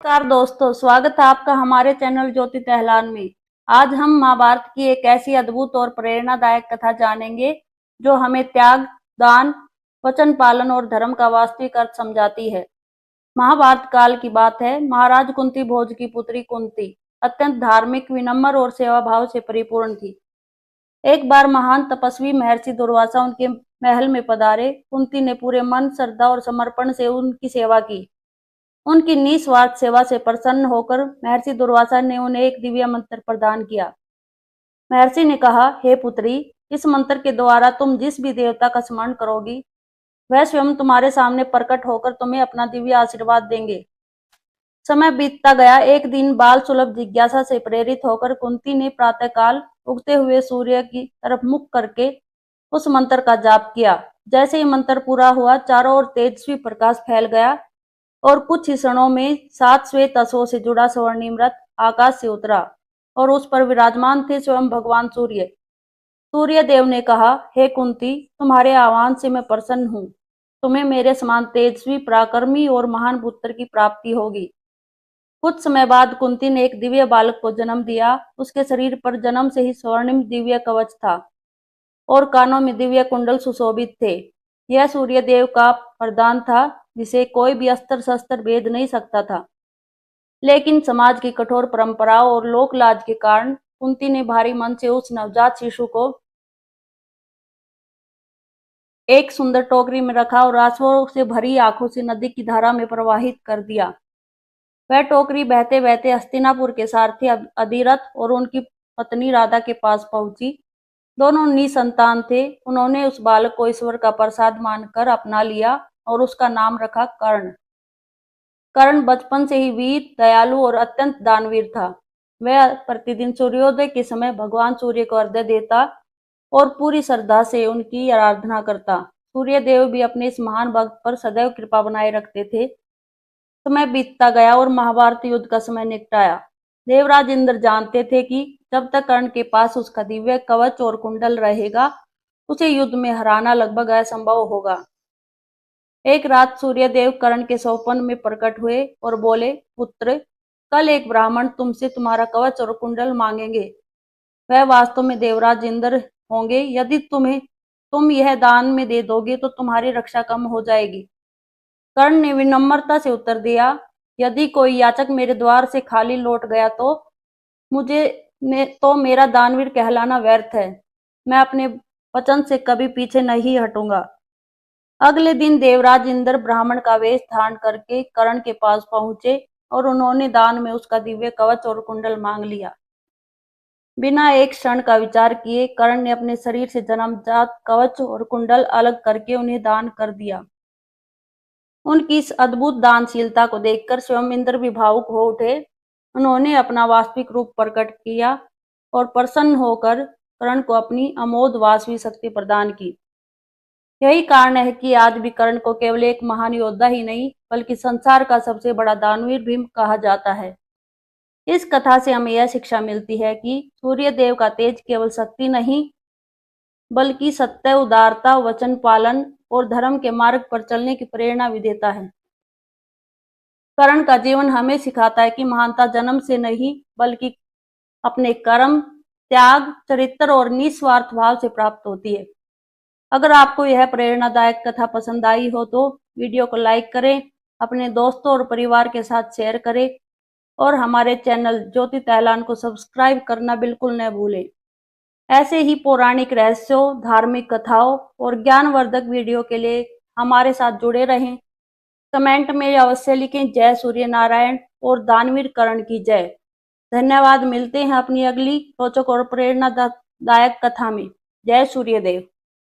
नमस्कार दोस्तों, स्वागत है आपका हमारे चैनल ज्योति टहलान में। आज हम महाभारत की एक ऐसी अद्भुत और प्रेरणादायक कथा जानेंगे जो हमें त्याग, दान, वचन पालन और धर्म का वास्तविक अर्थ समझाती है। महाभारत काल की बात है। महाराज कुंती भोज की पुत्री कुंती अत्यंत धार्मिक, विनम्र और सेवा भाव से परिपूर्ण थी। एक बार महान तपस्वी महर्षि दुर्वासा उनके महल में पधारे। कुंती ने पूरे मन, श्रद्धा और समर्पण से उनकी सेवा की। उनकी निस्वार्थ सेवा से प्रसन्न होकर महर्षि दुर्वासा ने उन्हें एक दिव्य मंत्र प्रदान किया। महर्षि ने कहा, हे पुत्री, इस मंत्र के द्वारा तुम जिस भी देवता का स्मरण करोगी, वह स्वयं तुम्हारे सामने प्रकट होकर तुम्हें अपना दिव्य आशीर्वाद देंगे। समय बीतता गया। एक दिन बाल सुलभ जिज्ञासा से प्रेरित होकर कुंती ने प्रातःकाल उगते हुए सूर्य की तरफ मुख करके उस मंत्र का जाप किया। जैसे ही मंत्र पूरा हुआ, चारों ओर तेजस्वी प्रकाश फैल गया और कुछ ही क्षणों में 7 श्वेत अश्वों से जुड़ा स्वर्णिम रथ आकाश से उतरा और उस पर विराजमान थे स्वयं भगवान सूर्य। सूर्य देव ने कहा, हे कुंती, तुम्हारे आह्वान से मैं प्रसन्न हूँ। तुम्हें मेरे समान तेजस्वी, पराक्रमी और महान पुत्र की प्राप्ति होगी। कुछ समय बाद कुंती ने एक दिव्य बालक को जन्म दिया। उसके शरीर पर जन्म से ही स्वर्णिम दिव्य कवच था और कानों में दिव्य कुंडल सुशोभित थे। यह सूर्य देव का वरदान था, जिसे कोई भी अस्त्र शस्त्र भेद नहीं सकता था। लेकिन समाज की कठोर परंपराओं और लोक लाज के कारण कुंती ने भारी मन से उस नवजात शिशु को एक सुंदर टोकरी में रखा और आंसुओं से भरी आंखों से नदी की धारा में प्रवाहित कर दिया। वह टोकरी बहते बहते हस्तिनापुर के सारथी अधिरथ और उनकी पत्नी राधा के पास पहुंची। दोनों निसंतान थे। उन्होंने उस बालक को ईश्वर का प्रसाद मानकर अपना लिया और उसका नाम रखा कर्ण। कर्ण बचपन से ही वीर, दयालु और अत्यंत दानवीर था। वह प्रतिदिन सूर्योदय के समय भगवान सूर्य को अर्घ्य देता और पूरी श्रद्धा से उनकी आराधना करता। सूर्य देव भी अपने इस महान भक्त पर सदैव कृपा बनाए रखते थे। समय बीतता गया और महाभारत युद्ध का समय निकटाया। देवराज इंद्र जानते थे कि जब तक कर्ण के पास उसका दिव्य कवच और कुंडल रहेगा, उसे युद्ध में हराना लगभग असंभव होगा। एक रात सूर्यदेव कर्ण के स्वप्न में प्रकट हुए और बोले, पुत्र, कल एक ब्राह्मण तुमसे तुम्हारा कवच और कुंडल मांगेंगे। वह वास्तव में देवराज इंद्र होंगे। यदि तुम यह दान में दे दोगे तो तुम्हारी रक्षा कम हो जाएगी। कर्ण ने विनम्रता से उत्तर दिया, यदि कोई याचक मेरे द्वार से खाली लौट गया तो मेरा दानवीर कहलाना व्यर्थ है। मैं अपने वचन से कभी पीछे नहीं हटूंगा। अगले दिन देवराज इंद्र ब्राह्मण का वेश धारण करके कर्ण के पास पहुंचे और उन्होंने दान में उसका दिव्य कवच और कुंडल मांग लिया। बिना एक क्षण का विचार किए कर्ण ने अपने शरीर से जन्मजात कवच और कुंडल अलग करके उन्हें दान कर दिया। उनकी इस अद्भुत दानशीलता को देखकर स्वयं इंद्र भी भावुक हो उठे। उन्होंने अपना वास्तविक रूप प्रकट किया और प्रसन्न होकर कर्ण को अपनी अमोघ वासवी शक्ति प्रदान की। यही कारण है कि आज भी कर्ण को केवल एक महान योद्धा ही नहीं, बल्कि संसार का सबसे बड़ा दानवीर भी कहा जाता है। इस कथा से हमें यह शिक्षा मिलती है कि सूर्य देव का तेज केवल शक्ति नहीं, बल्कि सत्य, उदारता, वचन पालन और धर्म के मार्ग पर चलने की प्रेरणा भी देता है। कर्ण का जीवन हमें सिखाता है कि महानता जन्म से नहीं, बल्कि अपने कर्म, त्याग, चरित्र और निस्वार्थ भाव से प्राप्त होती है। अगर आपको यह प्रेरणादायक कथा पसंद आई हो तो वीडियो को लाइक करें, अपने दोस्तों और परिवार के साथ शेयर करें और हमारे चैनल ज्योति टहलान को सब्सक्राइब करना बिल्कुल न भूलें। ऐसे ही पौराणिक रहस्यों, धार्मिक कथाओं और ज्ञानवर्धक वीडियो के लिए हमारे साथ जुड़े रहें। कमेंट में अवश्य लिखें, जय सूर्य नारायण और दानवीर कर्ण की जय। धन्यवाद। मिलते हैं अपनी अगली रोचक और प्रेरणादायक कथा में। जय सूर्यदेव।